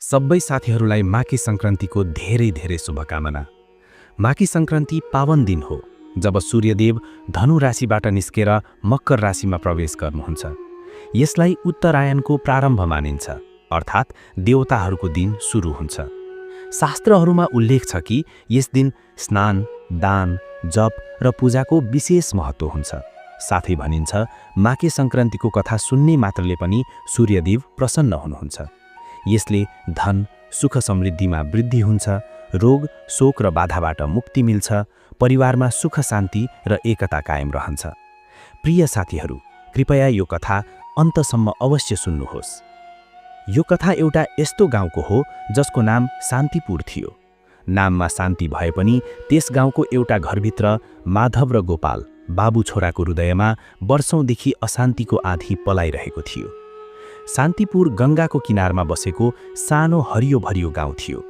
सबै साथीहरूलाई माघे सङ्क्रान्तिको धेरै शुभकामना। माघे सङ्क्रान्ति पावन दिन हो जब सूर्यदेव धनु राशिबाट निस्केर मकर राशिमा प्रवेश गर्नुहुन्छ। यसलाई उत्तरायणको प्रारम्भ मानिन्छ, अर्थात् देवताहरूको दिन सुरु हुन्छ। शास्त्रहरूमा उल्लेख छ कि यस दिन स्नान, दान, जप र पूजाको विशेष महत्त्व हुन्छ। साथै भनिन्छ माघे सङ्क्रान्तिको कथा सुन्ने मात्रले पनि सूर्यदेव प्रसन्न हुनुहुन्छ। यसले धन, सुख समृद्धिमा वृद्धि हुन्छ, रोग, शोक र बाधाबाट मुक्ति मिल्छ, परिवारमा सुख शान्ति र एकता कायम रहन्छ। प्रिय साथीहरू, कृपया यो कथा अन्तसम्म अवश्य सुन्नुहोस्। यो कथा एउटा यस्तो गाउँको हो जसको नाम शान्तिपुर थियो। नाममा शान्ति भए पनि त्यस गाउँको एउटा घरभित्र माधव र गोपाल, बाबु छोराको हृदयमा वर्षौंदेखि अशान्तिको आँधी पलाइरहेको थियो। शान्तिपुर गङ्गाको किनारमा बसेको सानो हरियो भरियो गाउँ थियो,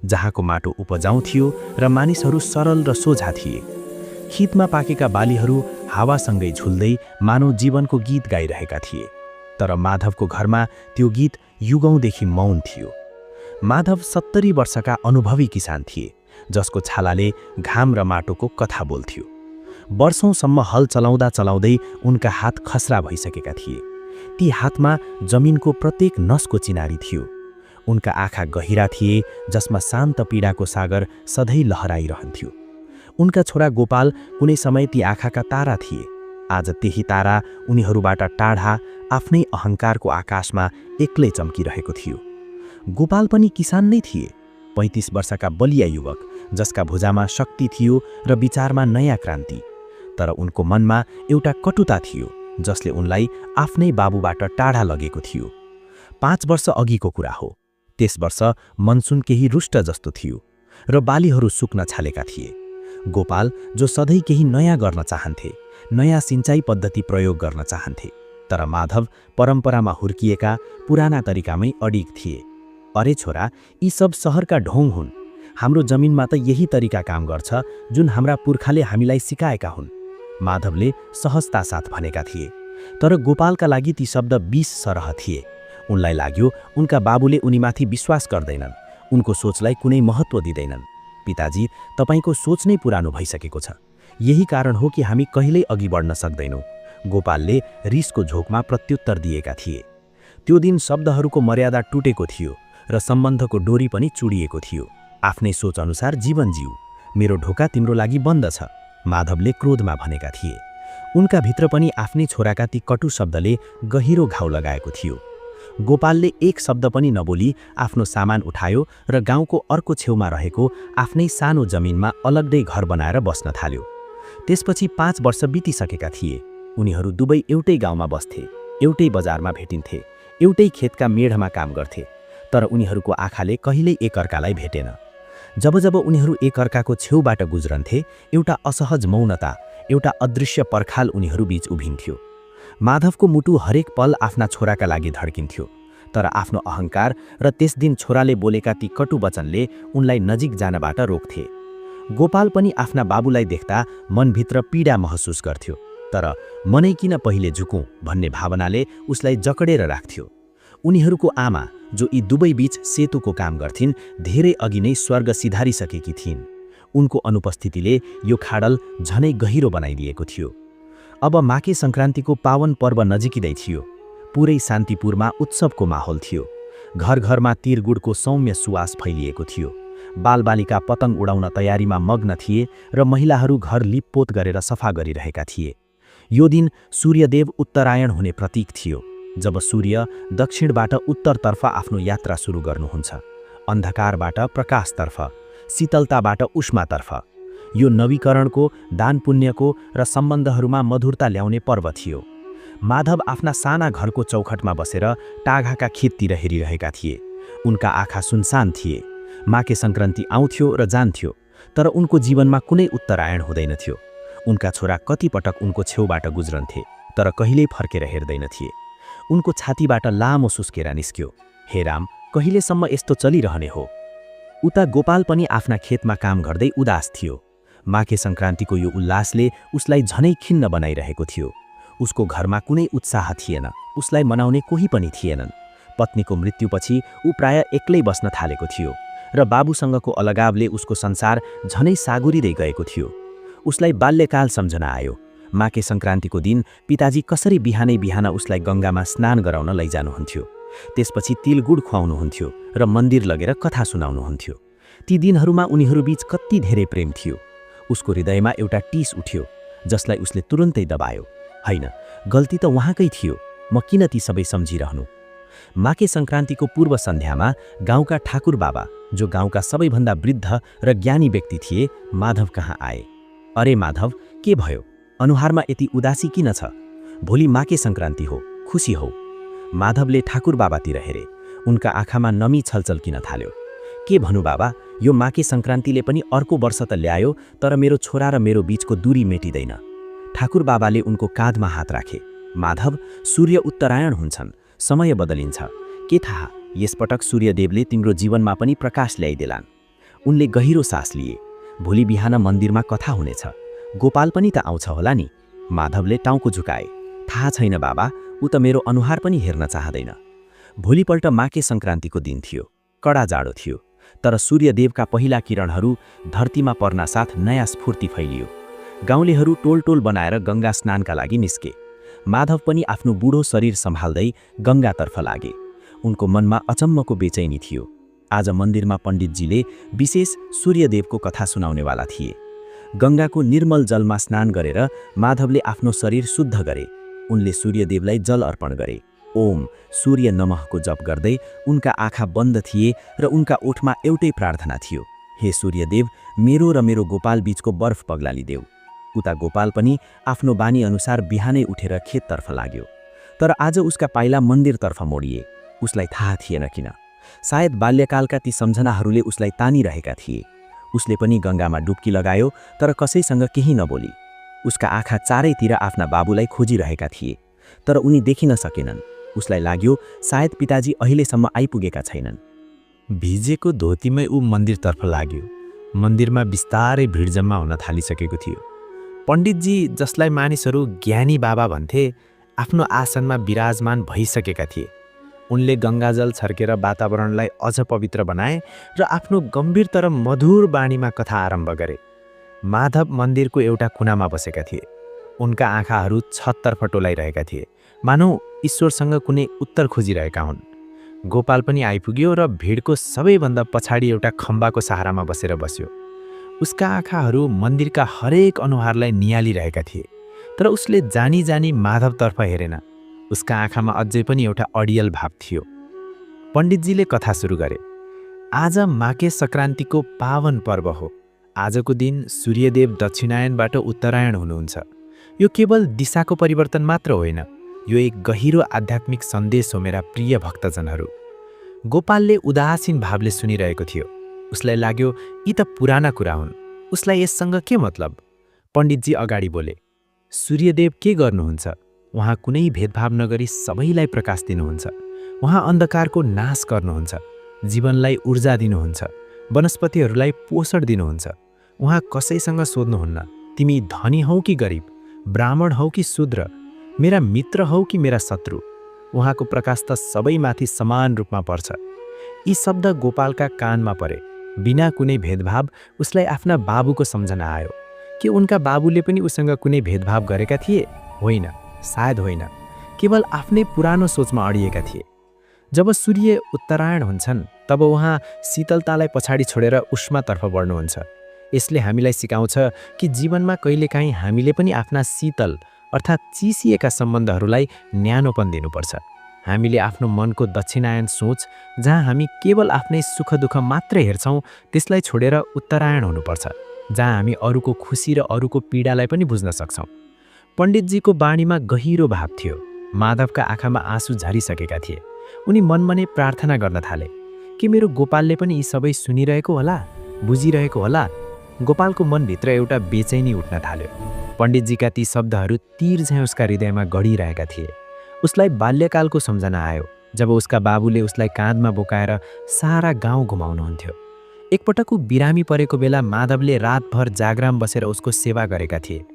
जहाँको माटो उपजाउ थियो र मानिसहरू सरल र सोझा थिए। खितमा पाकेका बालीहरू हावासँगै झुल्दै मानव जीवनको गीत गाइरहेका थिए। तर माधवको घरमा त्यो गीत युगौंदेखि मौन थियो। माधव 70 वर्षका अनुभवी किसान थिए, जसको छालाले घाम र माटोको कथा बोल्थ्यो। वर्षौंसम्म हल चलाउँदा चलाउँदै उनका हात खस्रा भइसकेका थिए। ती हातमा जमिनको प्रत्येक नसको चिनारी थियो। उनका आँखा गहिरा थिए, जसमा शान्त पीडाको सागर सधैँ लहराइरहन्थ्यो। उनका छोरा गोपाल कुनै समय ती आँखाका तारा थिए। आज त्यही तारा उनीहरूबाट टाढा आफ्नै अहङ्कारको आकाशमा एक्लै चम्किरहेको थियो। गोपाल पनि किसान नै थिए, 35 वर्षका बलिया युवक, जसका भुजामा शक्ति थियो र विचारमा नयाँ क्रान्ति। तर उनको मनमा एउटा कटुता थियो, जसले उनलाई आफ्नै बाबुबाट टाढा लगेको थियो। 5 वर्ष अघिको कुरा हो। त्यस वर्ष मनसुन केही रुष्ट जस्तो थियो र बालीहरू सुक्न छालेका थिए। गोपाल, जो सधैँ केही नयाँ गर्न चाहन्थे, नयाँ सिंचाई पद्धति प्रयोग गर्न चाहन्थे, तर माधव परम्परामा हुर्किएका पुराना तरिकामै अडिग थिए। अरे छोरा, यी सब सहरका ढोङ हुन्। हाम्रो जमिनमा त यही तरिका काम गर्छ जुन हाम्रा पुर्खाले हामीलाई सिकाएका हुन्, माधवले सहजता साथ भनेका थिए। तर गोपालका लागि ती शब्द विष सरह थिए। उनलाई लाग्यो उनका बाबुले उनीमाथि विश्वास गर्दैनन्, उनको सोचलाई कुनै महत्त्व दिँदैनन्। पिताजी, तपाईको सोच नै पुरानो भइसकेको छ, यही कारण हो कि हामी कहिल्यै अघि बढ्न सक्दैनौँ, गोपालले रिसको झोकमा प्रत्युत्तर दिएका थिए। त्यो दिन शब्दहरूको मर्यादा टुटेको थियो र सम्बन्धको डोरी पनि चुडिएको थियो। आफ्नै सोच अनुसार जीवन जिउ, मेरो ढोका तिम्रो लागि बन्द छ, माधवले क्रोधमा भनेका थिए। उनका भित्र पनि आफ्नै छोराका ती कटु शब्दले गहिरो घाउ लगाएको थियो। गोपालले एक शब्द पनि नबोली आफ्नो सामान उठायो र गाउँको अर्को छेउमा रहेको आफ्नै सानो जमिनमा अलग्गै घर बनाएर बस्न थाल्यो। त्यसपछि 5 वर्ष बितिसकेका थिए। उनीहरू दुवै एउटै गाउँमा बस्थे, एउटै बजारमा भेटिन्थे, एउटै खेतका मेढमा काम गर्थे। तर उनीहरूको आँखाले कहिल्यै एकअर्कालाई भेटेन। जब जब उनीहरू एकअर्काको छेउबाट गुज्रन्थे, एउटा असहज मौनता, एउटा अदृश्य पर्खाल उनीहरू बीच उभिन्थ्यो। माधवको मुटु हरेक पल आफ्ना छोराका लागि धड्किन्थ्यो, तर आफ्नो अहङ्कार र त्यस दिन छोराले बोलेका ती कटु वचनले उनलाई नजिक जानबाट रोक्थे। गोपाल पनि आफ्ना बाबुलाई देख्दा मनभित्र पीडा महसुस गर्थ्यो, तर मनै किन पहिले झुकौँ भन्ने भावनाले उसलाई जकडेर राख्थ्यो। उनीहरूको आमा, जो यी दुवै बीच सेतुको काम गर्थिन्, धेरै अघि नै स्वर्ग सिधारिसकेकी थिइन्। उनको अनुपस्थितिले यो खाडल झनै गहिरो बनाइदिएको थियो। अब माघे सङ्क्रान्तिको पावन पर्व नजिकिँदै थियो। पुरै शान्तिपुरमा उत्सवको माहौल थियो। घर घरमा तिरगुडको सौम्य सुवास फैलिएको थियो। बालबालिका पतंग उडाउन तयारीमा मग्न थिए र महिलाहरू घर लिपपोत गरेर सफा गरिरहेका थिए। यो दिन सूर्यदेव उत्तरायण हुने प्रतीक थियो, जब सूर्य दक्षिणबाट उत्तरतर्फ आफ्नो यात्रा सुरु गर्नुहुन्छ। अन्धकारबाट प्रकाशतर्फ, शीतलताबाट उष्मातर्फ। यो नवीकरणको, दान पुण्यको र सम्बन्धहरूमा मधुरता ल्याउने पर्व थियो। माधव आफ्ना साना घरको चौखटमा बसेर टाघाका खेततिर हेरिरहेका थिए। उनका आँखा सुनसान थिए। माघे सङ्क्रान्ति आउँथ्यो र जान्थ्यो, तर उनको जीवनमा कुनै उत्तरायण हुँदैनथ्यो। उनका छोरा कति पटक उनको छेउबाट गुज्रन्थे, तर कहिल्यै फर्केर हेर्दैनथिए। उनको छातीबाट लामो सुस्केरा निस्क्यो। हे राम, कहिलेसम्म यस्तो चलिरहने हो? उता गोपाल पनि आफ्ना खेतमा काम गर्दै उदास थियो। माघे सङ्क्रान्तिको यो उल्लासले उसलाई झनै खिन्न बनाइरहेको थियो। उसको घरमा कुनै उत्साह थिएन, उसलाई मनाउने कोही पनि थिएनन्। पत्नीको मृत्युपछि ऊ प्राय एक्लै बस्न थालेको थियो र बाबुसँगको अलगावले उसको संसार झनै सागुरिँदै गएको थियो। उसलाई बाल्यकाल सम्झना आयो। माघे सङ्क्रान्तिको दिन पिताजी कसरी बिहानै बिहान उसलाई गङ्गामा स्नान गराउन लैजानुहुन्थ्यो। त्यसपछि तिलगुड खुवाउनुहुन्थ्यो र मन्दिर लगेर कथा सुनाउनुहुन्थ्यो। ती दिनहरूमा उनीहरूबीच कति धेरै प्रेम थियो। उसको हृदयमा एउटा टीस उठ्यो जसलाई उसले तुरुन्तै दबायो। हैन, गल्ती त उहाँकै थियो, म किन ती सबै सम्झिरहनु। माघे सङ्क्रान्तिको पूर्व सन्ध्यामा गाउँका ठाकुर बाबा, जो गाउँका सबैभन्दा वृद्ध र ज्ञानी व्यक्ति थिए, माधव कहाँ आए। अरे माधव, के भयो? अनुहारमा यति उदासी किन छ? भोलि माघे सङ्क्रान्ति हो, खुसी हौ। माधवले ठाकुर बाबातिर हेरे। उनका आँखामा नमी छलचल्किन थाल्यो। के भनु बाबा, यो माघे सङ्क्रान्तिले पनि अर्को वर्ष त ल्यायो, तर मेरो छोरा र मेरो बीचको दूरी मेटिँदैन। ठाकुर बाबाले उनको काँधमा हात राखे। माधव, सूर्य उत्तरायण हुन्छन्, समय बदलिन्छ। के थाहा, यसपटक सूर्यदेवले तिम्रो जीवनमा पनि प्रकाश ल्याइदेलान्। उनले गहिरो सास लिए। भोलि बिहान मन्दिरमा कथा हुनेछ, गोपाल पनि त आउँछ होला नि। माधवले टाउको झुकाए। थाहा छैन बाबा, ऊ त मेरो अनुहार पनि हेर्न चाहदैन। भोलिपल्ट माघे सङ्क्रान्तिको दिन थियो। कडा जाडो थियो, तर सूर्यदेवका पहिला किरणहरू धरतीमा पर्नासाथ नयाँ स्फूर्ति फैलियो। गाउँलेहरू टोलटोल बनाएर गङ्गा स्नानका लागि निस्के। माधव पनि आफ्नो बुढो शरीर सम्हाल्दै गङ्गातर्फ लागे। उनको मनमा अचम्मको बेचैनी थियो। आज मन्दिरमा पण्डितजीले विशेष सूर्यदेवको कथा सुनाउनेवाला थिए। गङ्गाको निर्मल जलमा स्नान गरेर माधवले आफ्नो शरीर शुद्ध गरे। उनले सूर्यदेवलाई जल अर्पण गरे। ओम सूर्य नमःको जप गर्दै उनका आँखा बन्द थिए र उनका ओठमा एउटै प्रार्थना थियो, हे सूर्यदेव, मेरो र मेरो गोपाल बीचको बर्फ पग्लालिदेऊ। उता गोपाल पनि आफ्नो बानी अनुसार बिहानै उठेर खेततर्फ लाग्यो। तर आज उसका पाइला मन्दिरतर्फ मोडिए। उसलाई थाहा थिएन किन। सायद बाल्यकालका ती सम्झनाहरूले उसलाई तानिरहेका थिए। उसले पनि गङ्गामा डुब्की लगायो, तर कसैसँग केही नबोली। उसका आँखा चारैतिर आफ्ना बाबुलाई खोजिरहेका थिए, तर उनी देखिन सकेनन्। उसलाई लाग्यो सायद पिताजी अहिलेसम्म आइपुगेका छैनन्। भिजेको धोतीमै ऊ मन्दिरतर्फ लाग्यो। मन्दिरमा बिस्तारै भिड जम्मा हुन थालिसकेको थियो। पण्डितजी, जसलाई मानिसहरू ज्ञानी बाबा भन्थे, आफ्नो आसनमा विराजमान भइसकेका थिए। उनले गङ्गाजल छर्केर वातावरणलाई अझ पवित्र बनाए र आफ्नो गम्भीर तर मधुर बाणीमा कथा आरम्भ गरे। माधव मन्दिरको एउटा कुनामा बसेका थिए। उनका आँखाहरू छततर्फ टोलाइरहेका थिए, मानौ ईश्वरसँग कुनै उत्तर खोजिरहेका हुन्। गोपाल पनि आइपुग्यो र भिडको सबैभन्दा पछाडि एउटा खम्बाको सहारामा बसेर बस्यो। उसका आँखाहरू मन्दिरका हरेक अनुहारलाई नियालिरहेका थिए, तर उसले जानी जानी माधवतर्फ हेरेन। उसका आँखामा अझै पनि एउटा अडियल भाव थियो। पण्डितजीले कथा सुरु गरे। आज माघे सङ्क्रान्तिको पावन पर्व हो। आजको दिन सूर्यदेव दक्षिणायनबाट उत्तरायण हुनुहुन्छ। यो केवल दिशाको परिवर्तन मात्र होइन, यो एक गहिरो आध्यात्मिक सन्देश हो मेरा प्रिय भक्तजनहरू। गोपालले उदासीन भावले सुनिरहेको थियो। उसलाई लाग्यो यी त पुराना कुरा हुन्, उसलाई यससँग के मतलब। पण्डितजी अगाडि बोले, सूर्यदेव के गर्नुहुन्छ? उहाँ कुनै भेदभाव नगरी सबैलाई प्रकाश दिनुहुन्छ। उहाँ अन्धकारको नाश गर्नुहुन्छ, जीवनलाई ऊर्जा दिनुहुन्छ, वनस्पतिहरूलाई पोषण दिनुहुन्छ। उहाँ कसैसँग सोध्नुहुन्न, तिमी धनी हौ कि गरिब, ब्राह्मण हौ कि शूद्र, मेरा मित्र हौ कि मेरा शत्रु। उहाँको प्रकाश त सबैमाथि समान रूपमा पर्छ। यी शब्द गोपालका कानमा परे। बिना कुनै भेदभाव उसलाई आफ्ना बाबुको सम्झना आयो। के उनका बाबुले पनि उसँग कुनै भेदभाव गरेका थिए? होइन, सायद होइन, केवल आफ्नै पुरानो सोचमा अडिएका थिए। जब सूर्य उत्तरायण हुन्छन् तब उहाँ शीतलतालाई पछाडि छोडेर उष्मातर्फ बढ्नुहुन्छ। यसले हामीलाई सिकाउँछ कि जीवनमा कहिलेकाहीँ हामीले पनि आफ्ना शीतल अर्थात् चिसिएका सम्बन्धहरूलाई न्यानोपन दिनुपर्छ। हामीले आफ्नो मनको दक्षिणायन सोच, जहाँ हामी केवल आफ्नै सुख दुःख मात्रै हेर्छौँ, त्यसलाई छोडेर उत्तरायण हुनुपर्छ, जहाँ हामी अरूको खुसी र अरूको पीडालाई पनि बुझ्न सक्छौँ। पण्डितजीको बाणीमा गहिरो भाव थियो। माधवका आँखामा आँसु झरिसकेका थिए। उनी मनमा नै प्रार्थना गर्न थाले, कि मेरो गोपालले पनि यी सबै सुनिरहेको होला, बुझिरहेको होला। गोपालको मनभित्र एउटा बेचैनी उठ्न थाल्यो। पण्डितजीका ती शब्दहरू तीर झैँ उसका हृदयमा गढिरहेका थिए। उसलाई बाल्यकालको सम्झना आयो, जब उसका बाबुले उसलाई काँधमा बोकाएर सारा गाउँ घुमाउनुहुन्थ्यो। एकपटक ऊ बिरामी परेको बेला माधवले रातभर जागराम बसेर उसको सेवा गरेका थिए।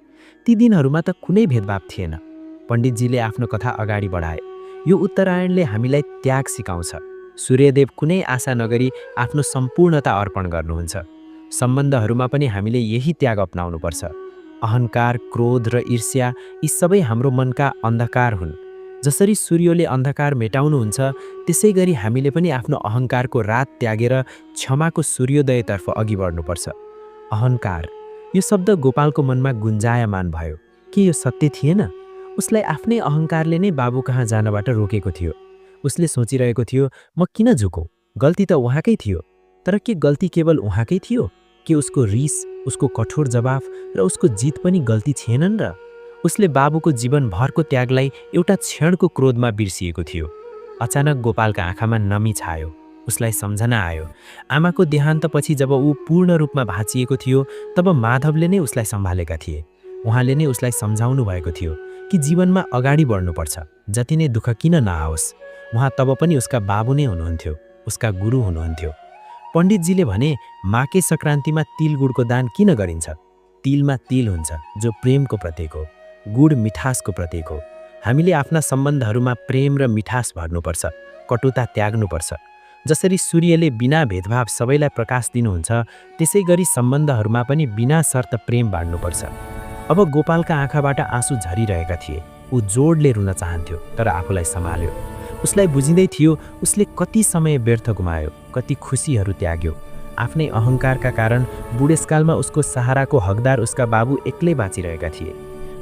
ती दिनहरूमा त कुनै भेदभाव थिएन। पण्डितजीले आफ्नो कथा अगाडि बढाए। यो उत्तरायणले हामीलाई त्याग सिकाउँछ। सूर्यदेव कुनै आशा नगरी आफ्नो सम्पूर्णता अर्पण गर्नुहुन्छ। सम्बन्धहरूमा पनि हामीले यही त्याग अपनाउनुपर्छ। अहङ्कार, क्रोध र ईर्ष्या यी सबै हाम्रो मनका अन्धकार हुन्। जसरी सूर्यले अन्धकार मेटाउनुहुन्छ, त्यसै गरी हामीले पनि आफ्नो अहङ्कारको रात त्यागेर क्षमाको सूर्योदयतर्फ अघि बढ्नुपर्छ। अहङ्कार, यो शब्द गोपालको मनमा गुन्जायमान भयो। के यो सत्य थिएन? उसलाई आफ्नै अहङ्कारले नै बाबु कहाँ जानबाट रोकेको थियो। उसले सोचिरहेको थियो, म किन झुकौँ? गल्ती त उहाँकै थियो। तर के गल्ती केवल उहाँकै थियो? के उसको रिस, उसको कठोर जवाफ र उसको जित पनि गल्ती थिएनन् र? उसले बाबुको जीवनभरको त्यागलाई एउटा क्षणको क्रोधमा बिर्सिएको थियो। अचानक गोपालका आँखामा नमी छायो। उसलाई सम्झना आयो, आमाको देहान्तपछि जब ऊ पूर्ण रूपमा भाँचिएको थियो, तब माधवले नै उसलाई सम्हालेका थिए। उहाँले नै उसलाई सम्झाउनु भएको थियो कि जीवनमा अगाडि बढ्नुपर्छ, जति नै दुःख किन नआओस्। उहाँ तब पनि उसका बाबु नै हुनुहुन्थ्यो, उसका गुरु हुनुहुन्थ्यो। पण्डितजीले भने, माके सङ्क्रान्तिमा तिल गुडको दान किन गरिन्छ? तिलमा तिल हुन्छ, जो प्रेमको प्रतीक हो। गुड मिठासको प्रतीक हो। हामीले आफ्ना सम्बन्धहरूमा प्रेम र मिठास भर्नुपर्छ, कटुता त्याग्नुपर्छ। जसरी सूर्यले बिना भेदभाव सबैलाई प्रकाश दिनुहुन्छ, त्यसै गरी सम्बन्धहरूमा पनि बिना शर्त प्रेम बाँड्नुपर्छ। अब गोपालका आँखाबाट आँसु झरिरहेका थिए। ऊ जोडले रुन चाहन्थ्यो, तर आफूलाई सम्हाल्यो। उसलाई बुझिँदै थियो उसले कति समय व्यर्थ गुमायो, कति खुसीहरू त्याग्यो। आफ्नै अहङ्कारका कारण बुढेसकालमा उसको सहाराको हकदार उसका बाबु एक्लै बाँचिरहेका थिए।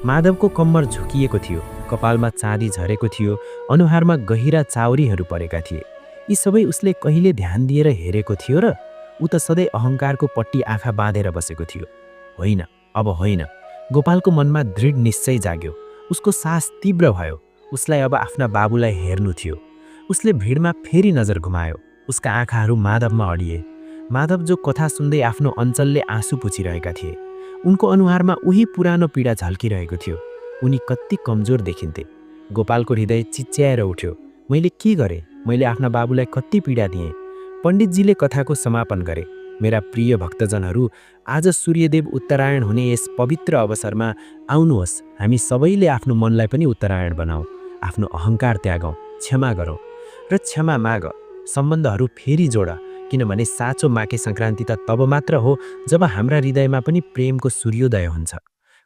माधवको कम्मर झुकिएको थियो, कपालमा चाँदी झरेको थियो, अनुहारमा गहिरा चाउरीहरू परेका थिए। यी सबै उसले कहिले ध्यान दिएर हेरेको थियो र? ऊ त सधैँ अहङ्कारको पट्टी आँखा बाँधेर बसेको थियो। होइन, अब होइन। गोपालको मनमा दृढ निश्चय जाग्यो। उसको सास तीव्र भयो। उसलाई अब आफ्ना बाबुलाई हेर्नु थियो। उसले भिडमा फेरि नजर घुमायो। उसका आँखाहरू माधवमा अडिए। माधव जो कथा सुन्दै आफ्नो अञ्चलले आँसु पुछिरहेका थिए। उनको अनुहारमा उही पुरानो पीडा झल्किरहेको थियो। उनी कति कमजोर देखिन्थे। गोपालको हृदय चिच्याएर उठ्यो। मैले के गरेँ? मैले आफ्ना बाबुलाई कति पीडा दिएँ। पण्डितजीले कथाको समापन गरे। मेरा प्रिय भक्तजनहरू, आज सूर्यदेव उत्तरायण हुने यस पवित्र अवसरमा आउनुहोस्, हामी सबैले आफ्नो मनलाई पनि उत्तरायण बनाऊ, आफ्नो अहङ्कार त्यागौँ, क्षमा गरौँ र क्षमा माग। सम्बन्धहरू फेरि जोड, किनभने साँचो माके सङ्क्रान्ति त तब मात्र हो जब हाम्रा हृदयमा पनि प्रेमको सूर्योदय हुन्छ।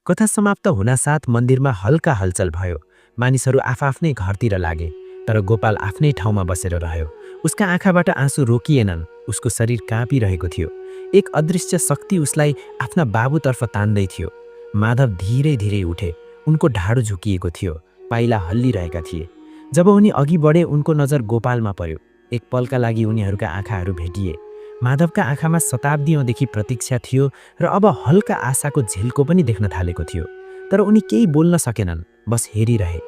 कथा समाप्त हुनासाथ मन्दिरमा हल्का हलचल भयो। मानिसहरू आफआफ्नै घरतिर लागे, तर गोपाल आफ्नै ठाउँमा बसेर रह्यो। उसका आँखाबाट आँसु रोकिएनन्। उसको शरीर काँपिरहेको थियो। एक अदृश्य शक्ति उसलाई आफ्ना बाबुतर्फ तान्दै थियो। माधव धीरै धीरै उठे। उनको ढाडु झुकिएको थियो, पाइला हल्लिरहेका थिए। जब उनी अघि बढे, उनको नजर गोपालमा पर्यो। एक पलका लागि उनीहरूका आँखाहरू भेटिए। माधवका आँखामा शताब्दीौँदेखि प्रतीक्षा थियो र अब हल्का आशाको झिल्को पनि देख्न थालेको थियो। तर उनी केही बोल्न सकेनन्, बस हेरिरहे।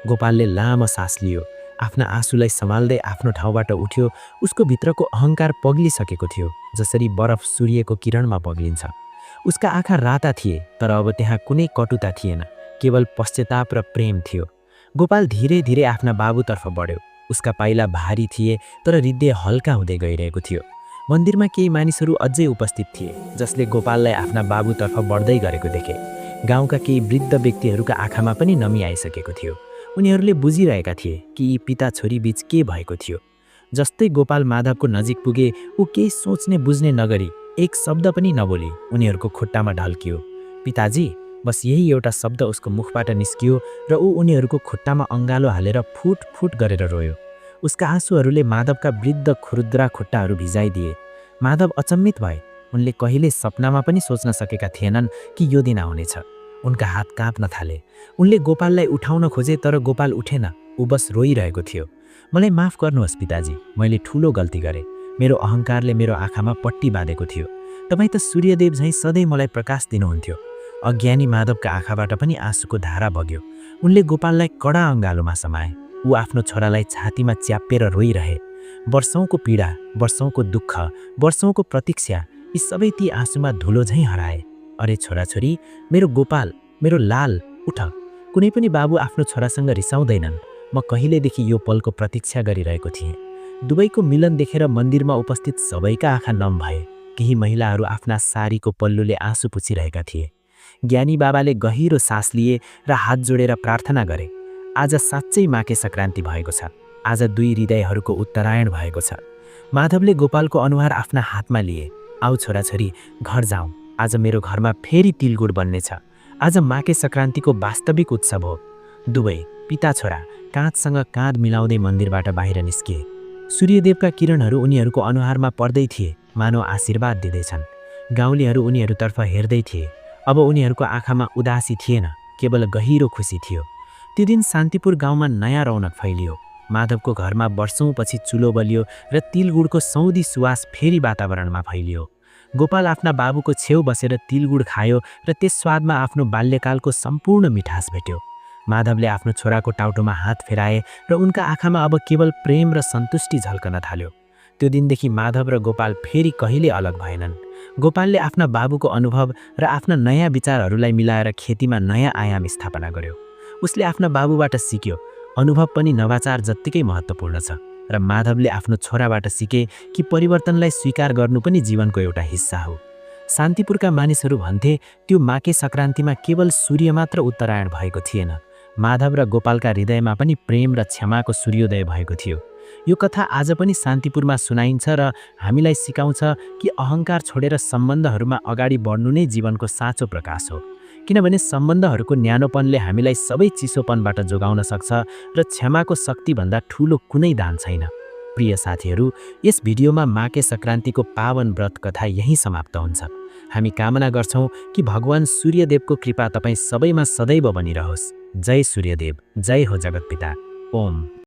गोपालले लामो सास लियो। आफ्ना आँसुलाई सम्हाल्दै आफ्नो ठाउँबाट उठ्यो। उसको भित्रको अहङ्कार पग्लिसकेको थियो, जसरी बरफ सूर्यको किरणमा पग्लिन्छ। उसका आँखा राता थिए, तर अब त्यहाँ कुनै कटुता थिएन, केवल पश्चाताप र प्रेम थियो। गोपाल धीरै धीरै आफ्ना बाबुतर्फ बढ्यो। उसका पाइला भारी थिए, तर हृदय हल्का हुँदै गइरहेको थियो। मन्दिरमा केही मानिसहरू अझै उपस्थित थिए, जसले गोपाललाई आफ्ना बाबुतर्फ बढ्दै गरेको देखे। गाउँका केही वृद्ध व्यक्तिहरूका आँखामा पनि नमी आइसकेको थियो। उनीहरूले बुझिरहेका थिए कि यी पिता छोरी बीच के भएको थियो। जस्तै गोपाल माधवको नजिक पुगे, ऊ केही सोच्ने बुझ्ने नगरी एक शब्द पनि नबोली उनीहरूको खुट्टामा ढल्कियो। पिताजी, बस यही एउटा शब्द उसको मुखबाट निस्कियो र ऊ उनीहरूको खुट्टामा अङ्गालो हालेर फुट फुट गरेर रोयो। उसका आँसुहरूले माधवका वृद्ध खुरुद्रा खुट्टाहरू भिजाइदिए। माधव अचम्मित भए। उनले कहिले सपनामा पनि सोच्न सकेका थिएनन् कि यो दिन आउनेछ। उनका हात काँप्न थाले। उनले गोपाललाई उठाउन खोजे, तर गोपाल उठेन। ऊ बस रोइरहेको थियो। मलाई माफ गर्नुहोस् पिताजी, मैले ठुलो गल्ती गरेँ। मेरो अहङ्कारले मेरो आँखामा पट्टी बाँधेको थियो। तपाईँ त सूर्यदेव झैँ सधैँ मलाई प्रकाश दिनुहुन्थ्यो। अज्ञानी माधवका आँखाबाट पनि आँसुको धारा बग्यो। उनले गोपाललाई कडा अङ्गालोमा समाए। ऊ आफ्नो छोरालाई छातीमा च्याप्पेर रोइरहे। वर्षौंको पीडा, वर्षौंको दुःख, वर्षौंको प्रतीक्षा, यी सबै ती आँसुमा धुलो झैँ हराए। अरे छोराछोरी, मेरो गोपाल, मेरो लाल, उठ। कुनै पनि बाबु आफ्नो छोरासँग रिसाउँदैनन्। म कहिलेदेखि यो पलको प्रतीक्षा गरिरहेको थिएँ। दुवैको मिलन देखेर मन्दिरमा उपस्थित सबैका आँखा नम भए। केही महिलाहरू आफ्ना सारीको पल्लुले आँसु पुछिरहेका थिए। ज्ञानी बाबाले गहिरो सास लिए र हात जोडेर प्रार्थना गरे। आज साँच्चै माघे सङ्क्रान्ति भएको छ। आज दुई हृदयहरूको उत्तरायण भएको छ। माधवले गोपालको अनुहार आफ्ना हातमा लिए। आऊ छोराछोरी, घर जाउँ। आज मेरो घरमा फेरि तिलगुड बन्नेछ। आज माघे सङ्क्रान्तिको वास्तविक उत्सव हो। दुवै पिता छोरा काँधसँग काँध मिलाउँदै मन्दिरबाट बाहिर निस्किए। सूर्यदेवका किरणहरू उनीहरूको अनुहारमा पर्दै थिए, मानव आशीर्वाद दिँदैछन्। गाउँलेहरू उनीहरूतर्फ हेर्दै थिए। अब उनीहरूको आँखामा उदासी थिएन, केवल गहिरो खुसी थियो। त्यो दिन शान्तिपुर गाउँमा नयाँ रौनक फैलियो। माधवको घरमा वर्षौँपछि चुलो बलियो र तिलगुडको सौँधी सुवास फेरि वातावरणमा फैलियो। गोपाल आफ्ना बाबुको छेउ बसेर तिलगुड खायो र त्यस स्वादमा आफ्नो बाल्यकालको सम्पूर्ण मिठास भेट्यो। माधवले आफ्नो छोराको टाउटोमा हात फेराए र उनका आँखामा अब केवल प्रेम र सन्तुष्टि झल्कन थाल्यो। त्यो दिनदेखि माधव र गोपाल फेरि कहिले अलग भएनन्। गोपालले आफ्ना बाबुको अनुभव र आफ्ना नयाँ विचारहरूलाई मिलाएर खेतीमा नयाँ आयाम स्थापना गर्यो। उसले आफ्ना बाबुबाट सिक्यो, अनुभव पनि नवाचार जत्तिकै महत्त्वपूर्ण छ। र माधवले आफ्नो छोराबाट सिके कि परिवर्तनलाई स्वीकार गर्नु पनि जीवनको एउटा हिस्सा हो। शान्तिपुरका मानिसहरू भन्थे त्यो माघे सङ्क्रान्तिमा केवल सूर्य मात्र उत्तरायण भएको थिएन, माधव र गोपालका हृदयमा पनि प्रेम र क्षमाको सूर्योदय भएको थियो। यो कथा आज पनि शान्तिपुरमा सुनाइन्छ र हामीलाई सिकाउँछ कि अहङ्कार छोडेर सम्बन्धहरूमा अगाडि बढ्नु नै जीवनको साँचो प्रकाश हो। किनभने सम्बन्धहरूको न्यानोपनले हामीलाई सबै चिसोपनबाट जोगाउन सक्छ र क्षमाको शक्तिभन्दा ठुलो कुनै दान छैन। प्रिय साथीहरू, यस भिडियोमा माघे सङ्क्रान्तिको पावन व्रत कथा यहीँ समाप्त हुन्छ। हामी कामना गर्छौँ कि भगवान सूर्यदेवको कृपा तपाईँ सबैमा सदैव बनिरहोस्। जय सूर्यदेव, जय हो जगतपिता। ओम।